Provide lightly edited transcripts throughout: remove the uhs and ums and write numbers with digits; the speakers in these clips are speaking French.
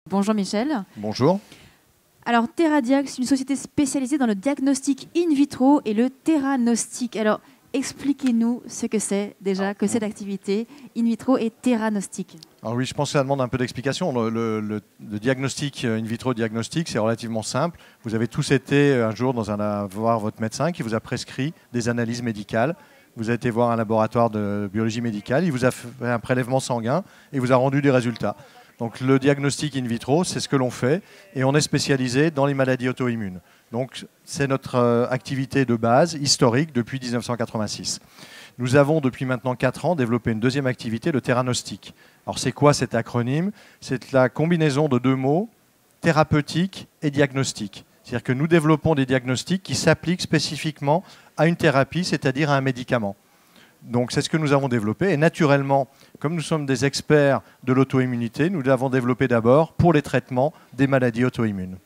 Bonjour Michel. Bonjour. Alors TerraDiag, c'est une société spécialisée dans le diagnostic in vitro et le theranostic. Alors expliquez-nous ce que c'est déjà que cette activité in vitro et theranostic. Alors oui, je pense que ça demande un peu d'explication. Le diagnostic in vitro diagnostic, c'est relativement simple. Vous avez tous été un jour voir votre médecin qui vous a prescrit des analyses médicales. Vous avez été voir un laboratoire de biologie médicale, il vous a fait un prélèvement sanguin et vous a rendu des résultats. Donc le diagnostic in vitro, c'est ce que l'on fait et on est spécialisé dans les maladies auto-immunes. Donc c'est notre activité de base historique depuis 1986. Nous avons depuis maintenant 4 ans développé une deuxième activité, le theranostic. Alors c'est quoi cet acronyme? C'est la combinaison de deux mots, thérapeutique et diagnostic. C'est-à-dire que nous développons des diagnostics qui s'appliquent spécifiquement à une thérapie, c'est-à-dire à un médicament. Donc c'est ce que nous avons développé. Et naturellement, comme nous sommes des experts de l'auto-immunité, nous l'avons développé d'abord pour les traitements des maladies auto-immunes.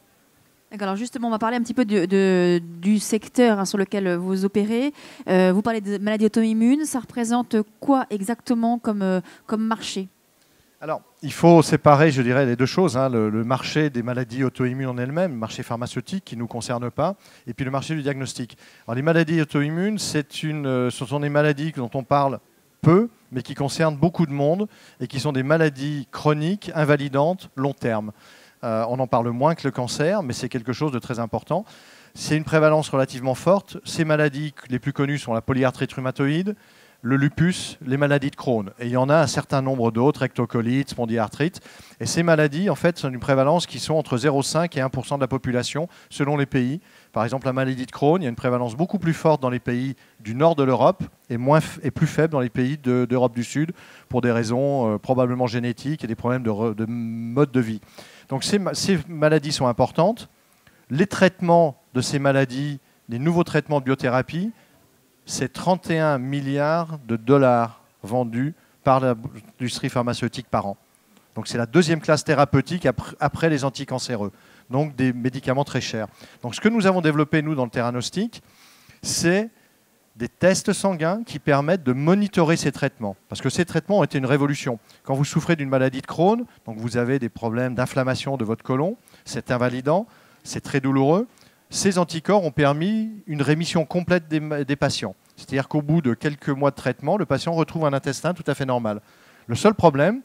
Alors justement, on va parler un petit peu du secteur sur lequel vous opérez. Vous parlez de maladies auto-immunes. Ça représente quoi exactement comme marché ? Alors, il faut séparer, je dirais, les deux choses. Le marché des maladies auto-immunes en elles-mêmes, le marché pharmaceutique qui ne nous concerne pas, et puis le marché du diagnostic. Alors, les maladies auto-immunes, ce sont des maladies dont on parle peu, mais qui concernent beaucoup de monde, et qui sont des maladies chroniques, invalidantes, long terme. On en parle moins que le cancer, mais c'est quelque chose de très important. C'est une prévalence relativement forte. Ces maladies, les plus connues sont la polyarthrite rhumatoïde, le lupus, les maladies de Crohn. Et il y en a un certain nombre d'autres, rectocolite, spondyarthrite. Et ces maladies, en fait, sont une prévalence qui sont entre 0,5 et 1% de la population, selon les pays. Par exemple, la maladie de Crohn, il y a une prévalence beaucoup plus forte dans les pays du nord de l'Europe et plus faible dans les pays d'Europe du Sud, pour des raisons probablement génétiques et des problèmes de mode de vie. Donc ces maladies sont importantes. Les traitements de ces maladies, les nouveaux traitements de biothérapie, c'est 31 milliards de dollars vendus par l'industrie pharmaceutique par an. Donc c'est la deuxième classe thérapeutique après les anticancéreux. Donc des médicaments très chers. Donc ce que nous avons développé, nous, dans le theranostic, c'est des tests sanguins qui permettent de monitorer ces traitements. Parce que ces traitements ont été une révolution. Quand vous souffrez d'une maladie de Crohn, donc vous avez des problèmes d'inflammation de votre côlon, c'est invalidant, c'est très douloureux. Ces anticorps ont permis une rémission complète des patients. C'est-à-dire qu'au bout de quelques mois de traitement, le patient retrouve un intestin tout à fait normal. Le seul problème,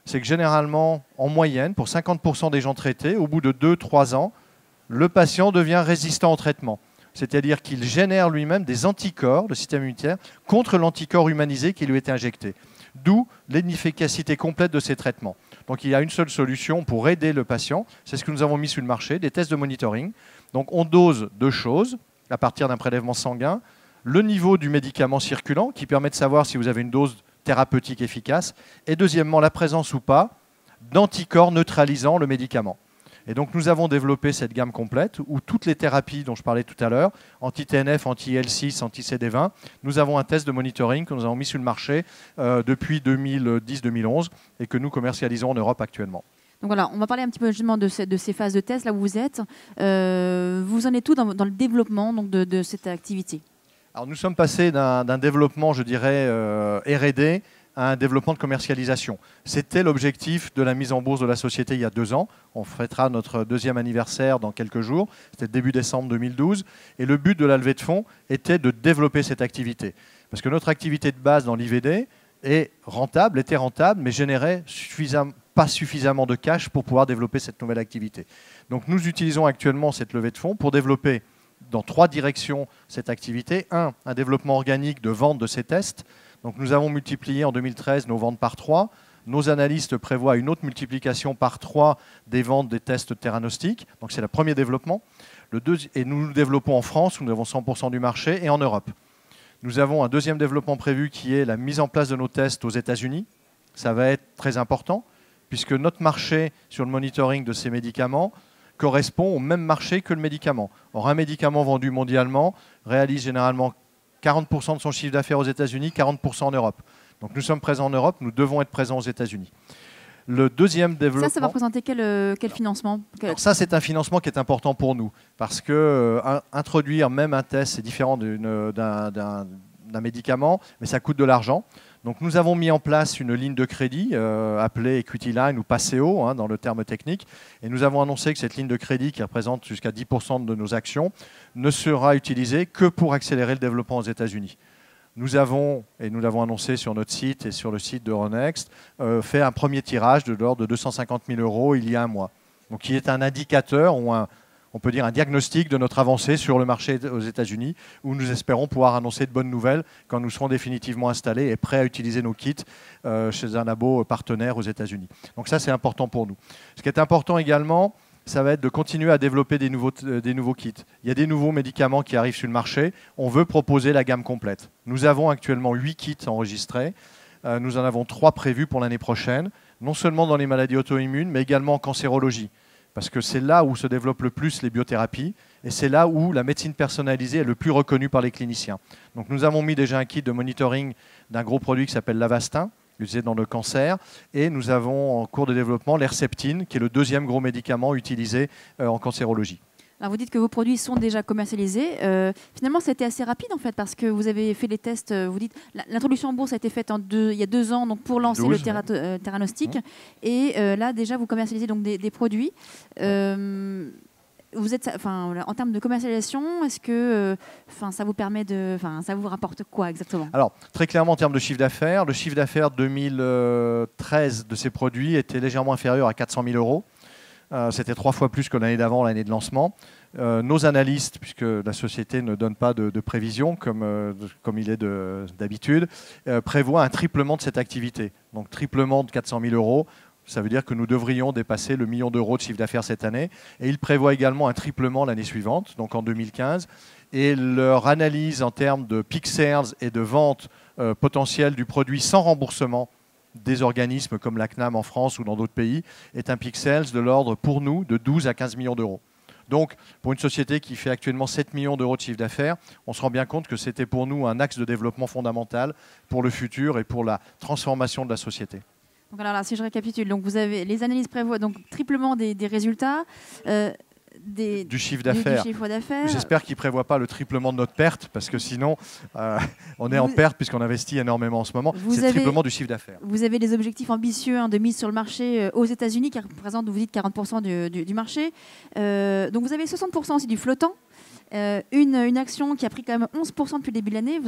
c'est que généralement, en moyenne, pour 50% des gens traités, au bout de 2-3 ans, le patient devient résistant au traitement. C'est-à-dire qu'il génère lui-même des anticorps, le système immunitaire, contre l'anticorps humanisé qui lui était injecté. D'où l'inefficacité complète de ces traitements. Donc il y a une seule solution pour aider le patient, c'est ce que nous avons mis sur le marché, des tests de monitoring. Donc on dose deux choses à partir d'un prélèvement sanguin, le niveau du médicament circulant qui permet de savoir si vous avez une dose thérapeutique efficace, et deuxièmement la présence ou pas d'anticorps neutralisant le médicament. Et donc nous avons développé cette gamme complète où toutes les thérapies dont je parlais tout à l'heure, anti-TNF, anti-IL6, anti-CD20, nous avons un test de monitoring que nous avons mis sur le marché depuis 2010-2011 et que nous commercialisons en Europe actuellement. Donc voilà, on va parler un petit peu justement de ces phases de test là où vous êtes. Vous en êtes où dans le développement donc, de cette activité? Alors nous sommes passés d'un développement, je dirais, R&D à un développement de commercialisation. C'était l'objectif de la mise en bourse de la société il y a 2 ans. On fêtera notre deuxième anniversaire dans quelques jours. C'était début décembre 2012. Et le but de la levée de fonds était de développer cette activité. Parce que notre activité de base dans l'IVD était rentable, mais générait pas suffisamment de cash pour pouvoir développer cette nouvelle activité. Donc nous utilisons actuellement cette levée de fonds pour développer dans 3 directions cette activité. Un développement organique de vente de ces tests. Donc nous avons multiplié en 2013 nos ventes par 3. Nos analystes prévoient une autre multiplication par 3 des ventes des tests théranostiques. Donc c'est le premier développement. Et nous le développons en France, où nous avons 100% du marché, et en Europe. Nous avons un deuxième développement prévu qui est la mise en place de nos tests aux États-Unis. Ça va être très important, puisque notre marché sur le monitoring de ces médicaments correspond au même marché que le médicament. Or, un médicament vendu mondialement réalise généralement 40% de son chiffre d'affaires aux États-Unis, 40% en Europe. Donc nous sommes présents en Europe, nous devons être présents aux États-Unis. Le deuxième développement... Ça va représenter quel financement? Alors ça, c'est un financement qui est important pour nous, parce que introduire même un test, c'est différent d'un médicament, mais ça coûte de l'argent. Donc nous avons mis en place une ligne de crédit appelée Equity Line ou PASSEO dans le terme technique. Et nous avons annoncé que cette ligne de crédit, qui représente jusqu'à 10% de nos actions, ne sera utilisée que pour accélérer le développement aux États-Unis. Nous avons, et nous l'avons annoncé sur notre site et sur le site d'Euronext, fait un premier tirage de l'ordre de 250 000 € il y a un mois. Donc qui est un indicateur ou on peut dire un diagnostic de notre avancée sur le marché aux États-Unis, où nous espérons pouvoir annoncer de bonnes nouvelles quand nous serons définitivement installés et prêts à utiliser nos kits chez un labo partenaire aux États-Unis. Donc ça, c'est important pour nous. Ce qui est important également, ça va être de continuer à développer des nouveaux kits. Il y a des nouveaux médicaments qui arrivent sur le marché. On veut proposer la gamme complète. Nous avons actuellement 8 kits enregistrés. Nous en avons 3 prévus pour l'année prochaine, non seulement dans les maladies auto-immunes, mais également en cancérologie. Parce que c'est là où se développent le plus les biothérapies et c'est là où la médecine personnalisée est le plus reconnue par les cliniciens. Donc nous avons mis déjà un kit de monitoring d'un gros produit qui s'appelle l'Avastin, utilisé dans le cancer, et nous avons en cours de développement l'Herceptine, qui est le deuxième gros médicament utilisé en cancérologie. Alors vous dites que vos produits sont déjà commercialisés. Finalement, c'était assez rapide en fait, parce que vous avez fait les tests. Vous dites l'introduction en bourse a été faite il y a 2 ans, donc pour lancer le Theranostic. Et là, déjà, vous commercialisez donc des produits. Vous êtes, en termes de commercialisation, est-ce que ça vous permet ça vous rapporte quoi exactement? Alors, très clairement, en termes de chiffre d'affaires, le chiffre d'affaires 2013 de ces produits était légèrement inférieur à 400 000 €. C'était 3 fois plus que l'année d'avant, l'année de lancement. Nos analystes, puisque la société ne donne pas de prévision comme il est d'habitude, prévoient un triplement de cette activité. Donc triplement de 400 000 €, ça veut dire que nous devrions dépasser le million d'euros de chiffre d'affaires cette année. Et ils prévoient également un triplement l'année suivante, donc en 2015. Et leur analyse en termes de peak sales et de vente potentielle du produit sans remboursement des organismes comme la CNAM en France ou dans d'autres pays, est un peak sales de l'ordre, pour nous, de 12 à 15 millions d'euros. Donc, pour une société qui fait actuellement 7 millions d'euros de chiffre d'affaires, on se rend bien compte que c'était pour nous un axe de développement fondamental pour le futur et pour la transformation de la société. Donc alors là, si je récapitule, donc vous avez les analyses prévoient donc triplement des résultats. Du chiffre d'affaires. J'espère qu'ils ne prévoient pas le triplement de notre perte, parce que sinon, on est en perte puisqu'on investit énormément en ce moment. C'est le triplement du chiffre d'affaires. Vous avez des objectifs ambitieux de mise sur le marché aux États-Unis, qui représentent, vous dites, 40% du marché. Donc vous avez 60% aussi du flottant. Une action qui a pris quand même 11% depuis le début de l'année.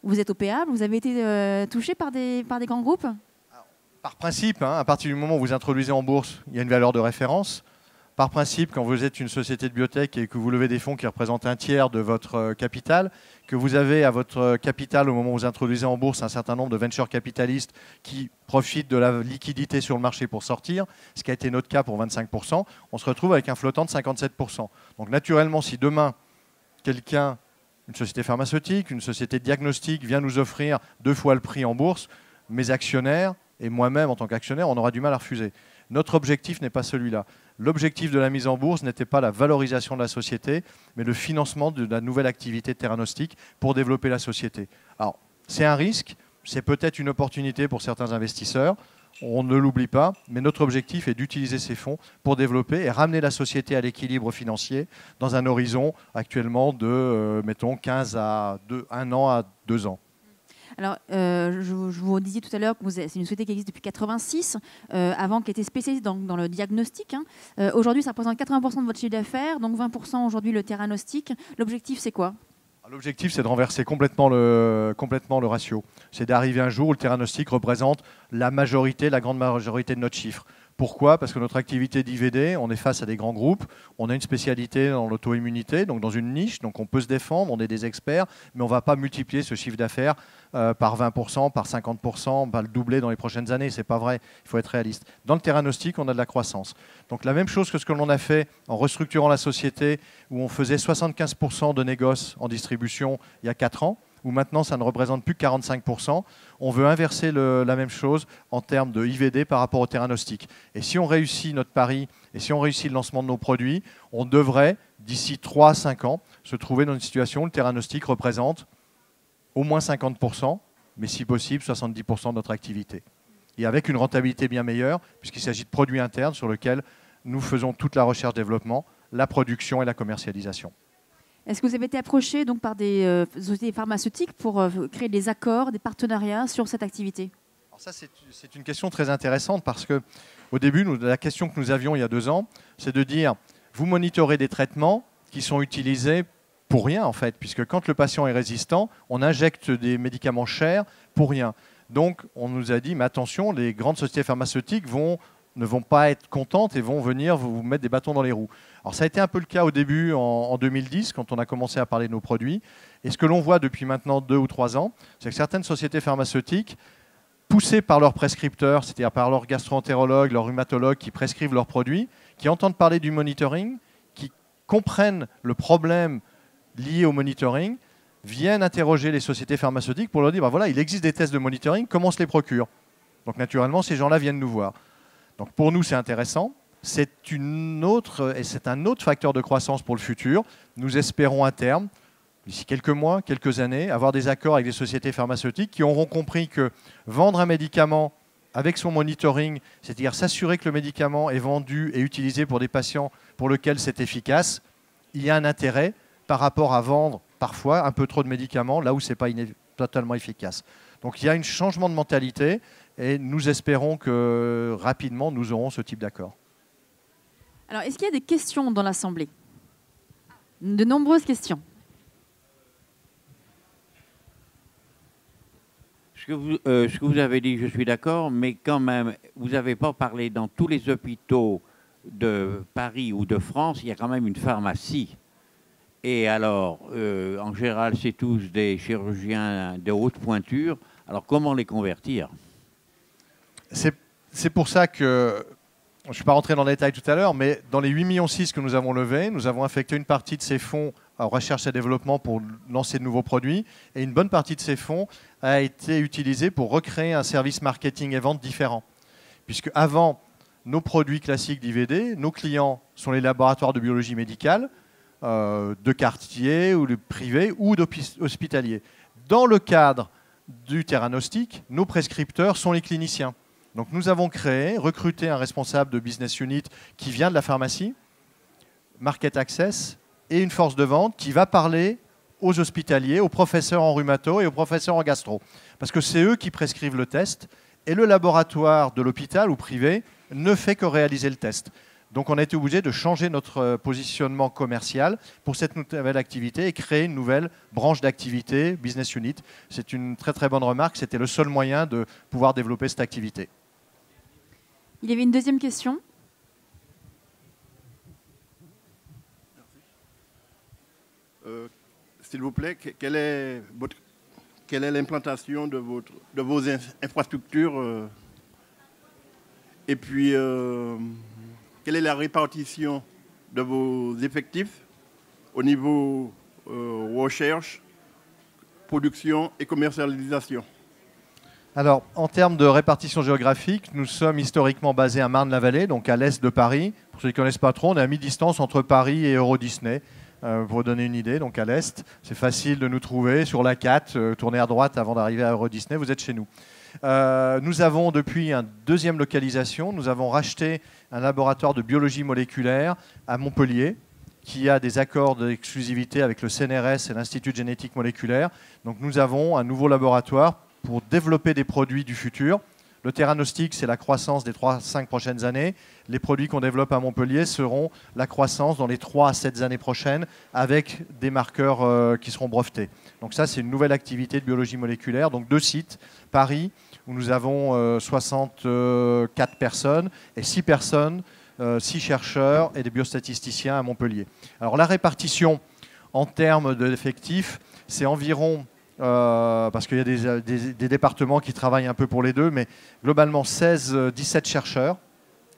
Vous êtes opéable, vous avez été touché par des grands groupes? Par principe, à partir du moment où vous introduisez en bourse, il y a une valeur de référence. Par principe, quand vous êtes une société de biotech et que vous levez des fonds qui représentent un tiers de votre capital, que vous avez à votre capital au moment où vous introduisez en bourse un certain nombre de venture capitalistes qui profitent de la liquidité sur le marché pour sortir, ce qui a été notre cas pour 25%, on se retrouve avec un flottant de 57%. Donc naturellement, si demain, quelqu'un, une société pharmaceutique, une société de diagnostic vient nous offrir 2 fois le prix en bourse, mes actionnaires et moi-même en tant qu'actionnaire, on aura du mal à refuser. Notre objectif n'est pas celui-là. L'objectif de la mise en bourse n'était pas la valorisation de la société, mais le financement de la nouvelle activité de Theranostic pour développer la société. Alors, c'est un risque, c'est peut-être une opportunité pour certains investisseurs, on ne l'oublie pas, mais notre objectif est d'utiliser ces fonds pour développer et ramener la société à l'équilibre financier dans un horizon actuellement de, mettons, 1 an à 2 ans. Alors, je vous disais tout à l'heure que c'est une société qui existe depuis 1986, avant qu'elle était spécialisée dans le diagnostic. Aujourd'hui, ça représente 80% de votre chiffre d'affaires, donc 20% aujourd'hui le Theranostic. L'objectif, c'est quoi? L'objectif, c'est de renverser complètement le ratio. C'est d'arriver un jour où le Theranostic représente la grande majorité de notre chiffre. Pourquoi? Parce que notre activité d'IVD, on est face à des grands groupes, on a une spécialité dans l'auto-immunité, donc dans une niche, donc on peut se défendre, on est des experts, mais on ne va pas multiplier ce chiffre d'affaires par 20%, par 50%, on va le doubler dans les prochaines années, c'est pas vrai, il faut être réaliste. Dans le Theranostic, on a de la croissance. Donc la même chose que ce que l'on a fait en restructurant la société, où on faisait 75% de négoce en distribution il y a 4 ans, où maintenant ça ne représente plus que 45%. On veut inverser la même chose en termes de IVD par rapport au Theranostic. Et si on réussit notre pari, et si on réussit le lancement de nos produits, on devrait, d'ici 3 à 5 ans, se trouver dans une situation où le Theranostic représente au moins 50%, mais si possible 70% de notre activité. Et avec une rentabilité bien meilleure, puisqu'il s'agit de produits internes sur lesquels nous faisons toute la recherche-développement, la production et la commercialisation. Est-ce que vous avez été approché donc, par des sociétés pharmaceutiques pour créer des accords, des partenariats sur cette activité? Alors ça, c'est une question très intéressante parce qu'au début, la question que nous avions il y a 2 ans, c'est de dire, vous monitorez des traitements qui sont utilisés pour rien en fait, puisque quand le patient est résistant, on injecte des médicaments chers pour rien. Donc on nous a dit, mais attention, les grandes sociétés pharmaceutiques ne vont pas être contentes et vont venir vous mettre des bâtons dans les roues. Alors ça a été un peu le cas au début en 2010, quand on a commencé à parler de nos produits. Et ce que l'on voit depuis maintenant 2 ou 3 ans, c'est que certaines sociétés pharmaceutiques, poussées par leurs prescripteurs, c'est-à-dire par leurs gastro-entérologues, leurs rhumatologues qui prescrivent leurs produits, qui entendent parler du monitoring, qui comprennent le problème lié au monitoring, viennent interroger les sociétés pharmaceutiques pour leur dire, ben voilà, il existe des tests de monitoring, comment on se les procure? Donc naturellement, ces gens-là viennent nous voir. Donc pour nous, c'est intéressant. C'est un autre facteur de croissance pour le futur. Nous espérons à terme, d'ici quelques mois, quelques années, avoir des accords avec des sociétés pharmaceutiques qui auront compris que vendre un médicament avec son monitoring, c'est-à-dire s'assurer que le médicament est vendu et utilisé pour des patients pour lesquels c'est efficace, il y a un intérêt par rapport à vendre parfois un peu trop de médicaments là où ce n'est pas totalement efficace. Donc il y a un changement de mentalité et nous espérons que rapidement nous aurons ce type d'accord. Alors, est-ce qu'il y a des questions dans l'Assemblée? De nombreuses questions. Ce que vous avez dit, je suis d'accord, mais quand même, vous n'avez pas parlé dans tous les hôpitaux de Paris ou de France, il y a quand même une pharmacie. Et alors, en général, c'est tous des chirurgiens de haute pointure. Alors, comment les convertir? C'est pour ça que, je ne suis pas rentré dans les détails tout à l'heure, mais dans les 8,6 millions que nous avons levés, nous avons affecté une partie de ces fonds en recherche et développement pour lancer de nouveaux produits. Et une bonne partie de ces fonds a été utilisée pour recréer un service marketing et vente différent. Puisque avant nos produits classiques d'IVD, nos clients sont les laboratoires de biologie médicale, de quartier ou de privé ou d'hospitalier. Dans le cadre du theranostic, nos prescripteurs sont les cliniciens. Donc nous avons recruté un responsable de business unit qui vient de la pharmacie, market access, et une force de vente qui va parler aux hospitaliers, aux professeurs en rhumato et aux professeurs en gastro. Parce que c'est eux qui prescrivent le test et le laboratoire de l'hôpital ou privé ne fait que réaliser le test. Donc on a été obligé de changer notre positionnement commercial pour cette nouvelle activité et créer une nouvelle branche d'activité, business unit. C'est une très très bonne remarque, c'était le seul moyen de pouvoir développer cette activité. Il y avait une deuxième question. S'il vous plaît, quelle est l'implantation de vos infrastructures et puis quelle est la répartition de vos effectifs au niveau recherche, production et commercialisation? Alors, en termes de répartition géographique, nous sommes historiquement basés à Marne-la-Vallée, donc à l'est de Paris. Pour ceux qui ne connaissent pas trop, on est à mi-distance entre Paris et Euro Disney. Pour vous donner une idée, donc à l'est, c'est facile de nous trouver sur la 4, tournez à droite avant d'arriver à Euro Disney, vous êtes chez nous. Nous avons depuis une deuxième localisation, nous avons racheté un laboratoire de biologie moléculaire à Montpellier qui a des accords d'exclusivité avec le CNRS et l'Institut de génétique moléculaire. Donc nous avons un nouveau laboratoire pour développer des produits du futur. Le theranostic, c'est la croissance des 3-5 prochaines années. Les produits qu'on développe à Montpellier seront la croissance dans les 3 à 7 années prochaines avec des marqueurs qui seront brevetés. Donc ça, c'est une nouvelle activité de biologie moléculaire. Donc 2 sites, Paris, où nous avons 64 personnes et 6 personnes, 6 chercheurs et des biostatisticiens à Montpellier. Alors la répartition en termes d'effectifs, c'est environ... parce qu'il y a des départements qui travaillent un peu pour les deux, mais globalement 17 chercheurs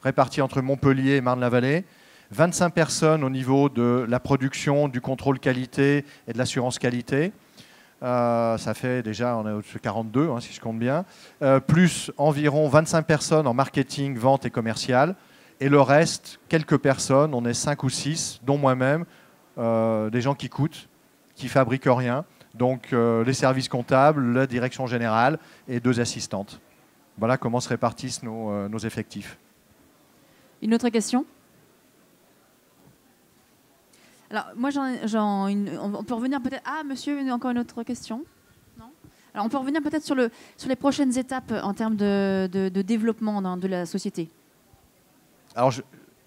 répartis entre Montpellier et Marne-la-Vallée, 25 personnes au niveau de la production, du contrôle qualité et de l'assurance qualité. Ça fait déjà, on est au-dessus de 42, hein, si je compte bien, plus environ 25 personnes en marketing, vente et commercial, et le reste, quelques personnes, on est 5 ou 6, dont moi-même, des gens qui coûtent, qui fabriquent rien. Donc les services comptables, la direction générale et 2 assistantes. Voilà comment se répartissent nos effectifs. Une autre question? Alors, moi, on peut revenir peut-être... Ah, monsieur, encore une autre question? Non? Alors, on peut revenir peut-être sur les prochaines étapes en termes de développement de la société. Alors,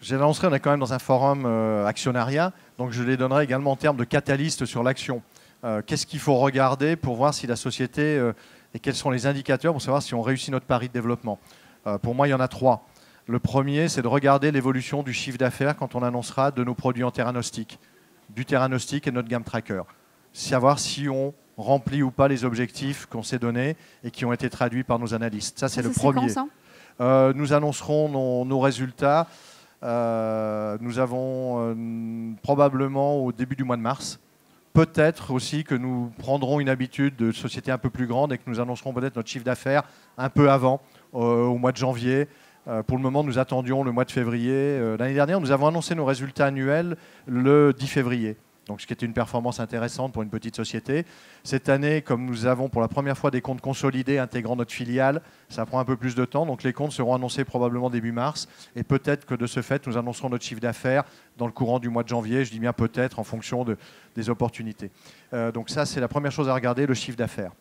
j'ai annoncé, on est quand même dans un forum actionnariat, donc je les donnerai également en termes de catalyste sur l'action. Qu'est-ce qu'il faut regarder pour voir si la société et quels sont les indicateurs pour savoir si on réussit notre pari de développement? Pour moi, il y en a 3. Le premier, c'est de regarder l'évolution du chiffre d'affaires quand on annoncera de nos produits en theranostic, du theranostic et notre gamme tracker. Savoir si on remplit ou pas les objectifs qu'on s'est donnés et qui ont été traduits par nos analystes. Ça, c'est le premier. Quand, ça nous annoncerons nos résultats. Nous avons probablement au début du mois de mars. Peut-être aussi que nous prendrons une habitude de société un peu plus grande et que nous annoncerons peut-être notre chiffre d'affaires un peu avant, au mois de janvier. Pour le moment, nous attendions le mois de février. L'année dernière, nous avons annoncé nos résultats annuels le 10 février. Donc, ce qui était une performance intéressante pour une petite société. Cette année, comme nous avons pour la première fois des comptes consolidés intégrant notre filiale, ça prend un peu plus de temps. Donc, les comptes seront annoncés probablement début mars. Et peut-être que de ce fait, nous annoncerons notre chiffre d'affaires dans le courant du mois de janvier. Je dis bien peut-être en fonction des opportunités. Donc, ça, c'est la première chose à regarder, le chiffre d'affaires.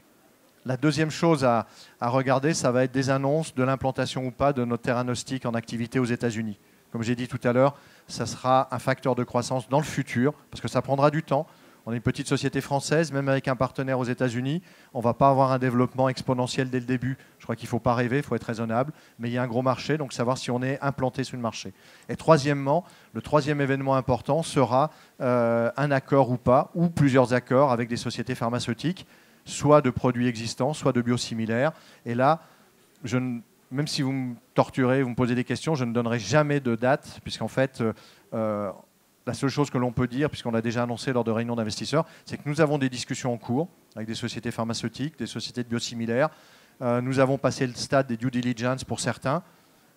La deuxième chose à regarder, ça va être des annonces de l'implantation ou pas de notre theranostic en activité aux États-Unis. Comme j'ai dit tout à l'heure, ça sera un facteur de croissance dans le futur, parce que ça prendra du temps. On est une petite société française, même avec un partenaire aux États-Unis, on ne va pas avoir un développement exponentiel dès le début. Je crois qu'il ne faut pas rêver, il faut être raisonnable, mais il y a un gros marché, donc savoir si on est implanté sur le marché. Et troisièmement, le troisième événement important sera un accord ou pas, ou plusieurs accords avec des sociétés pharmaceutiques, soit de produits existants, soit de biosimilaires. Et là, même si vous me torturez, vous me posez des questions, je ne donnerai jamais de date, puisqu'en fait, la seule chose que l'on peut dire, puisqu'on l'a déjà annoncé lors de réunions d'investisseurs, c'est que nous avons des discussions en cours avec des sociétés pharmaceutiques, des sociétés de biosimilaires. Nous avons passé le stade des due diligence pour certains,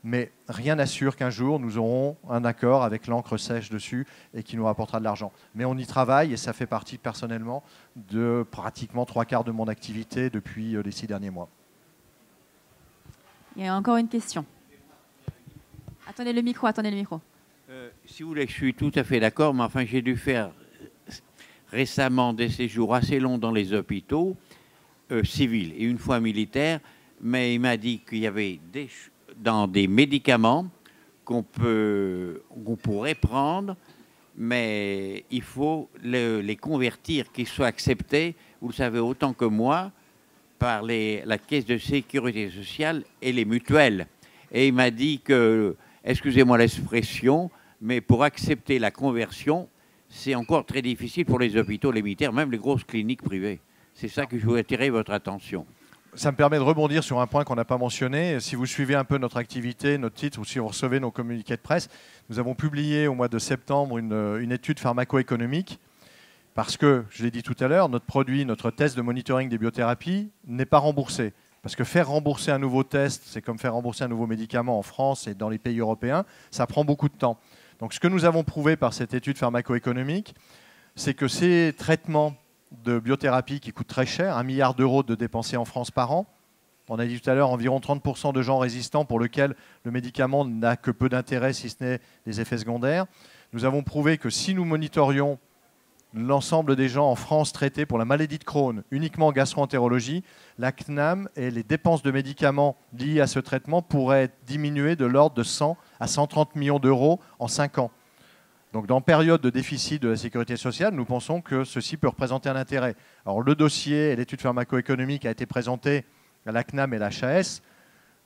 mais rien n'assure qu'un jour, nous aurons un accord avec l'encre sèche dessus et qui nous rapportera de l'argent. Mais on y travaille et ça fait partie personnellement de pratiquement 3/4 de mon activité depuis les 6 derniers mois. Il y a encore une question. Attendez le micro. Si vous voulez, je suis tout à fait d'accord, mais enfin, j'ai dû faire récemment des séjours assez longs dans les hôpitaux civils et une fois militaires, mais il m'a dit qu'il y avait dans des médicaments qu'on pourrait prendre, mais il faut les convertir, qu'ils soient acceptés, vous le savez autant que moi, par la Caisse de sécurité sociale et les mutuelles. Et il m'a dit que, excusez-moi l'expression, mais pour accepter la conversion, c'est encore très difficile pour les hôpitaux, les militaires, même les grosses cliniques privées. C'est ça que je voulais attirer votre attention. Ça me permet de rebondir sur un point qu'on n'a pas mentionné. Si vous suivez un peu notre activité, notre titre, ou si vous recevez nos communiqués de presse, nous avons publié au mois de septembre une étude pharmaco-économique. Parce que, je l'ai dit tout à l'heure, notre produit, notre test de monitoring des biothérapies n'est pas remboursé. Parce que faire rembourser un nouveau test, c'est comme faire rembourser un nouveau médicament en France et dans les pays européens, ça prend beaucoup de temps. Donc ce que nous avons prouvé par cette étude pharmaco-économique, c'est que ces traitements de biothérapie qui coûtent très cher, 1 milliard d'euros de dépensés en France par an, on a dit tout à l'heure environ 30% de gens résistants pour lesquels le médicament n'a que peu d'intérêt si ce n'est des effets secondaires. Nous avons prouvé que si nous monitorions l'ensemble des gens en France traités pour la maladie de Crohn, uniquement en gastro-entérologie, la CNAM et les dépenses de médicaments liées à ce traitement pourraient être diminuées de l'ordre de 100 à 130 millions d'euros en 5 ans. Donc, dans période de déficit de la sécurité sociale, nous pensons que ceci peut représenter un intérêt. Alors, le dossier et l'étude pharmaco-économique a été présenté à la CNAM et la l'HAS.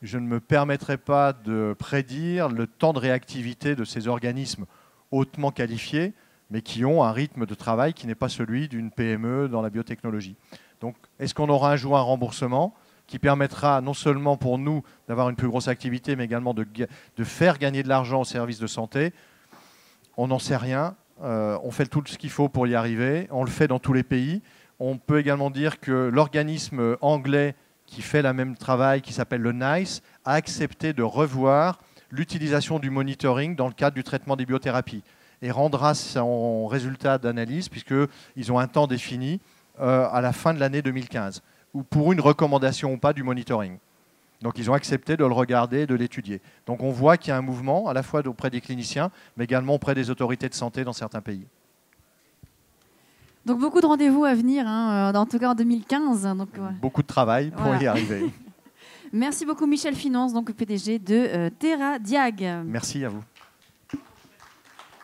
Je ne me permettrai pas de prédire le temps de réactivité de ces organismes hautement qualifiés, mais qui ont un rythme de travail qui n'est pas celui d'une PME dans la biotechnologie. Donc, est-ce qu'on aura un jour un remboursement qui permettra non seulement pour nous d'avoir une plus grosse activité, mais également de faire gagner de l'argent aux services de santé? On n'en sait rien. On fait tout ce qu'il faut pour y arriver. On le fait dans tous les pays. On peut également dire que l'organisme anglais qui fait le même travail, qui s'appelle le NICE, a accepté de revoir l'utilisation du monitoring dans le cadre du traitement des biothérapies et rendra son résultat d'analyse, puisqu'ils ont un temps défini, à la fin de l'année 2015, ou pour une recommandation ou pas du monitoring. Donc ils ont accepté de le regarder, de l'étudier. Donc on voit qu'il y a un mouvement, à la fois auprès des cliniciens, mais également auprès des autorités de santé dans certains pays. Donc beaucoup de rendez-vous à venir, hein, en tout cas en 2015. Donc, Beaucoup de travail pour y arriver. Merci beaucoup Michel Finance, donc PDG de Terra Diag. Merci à vous.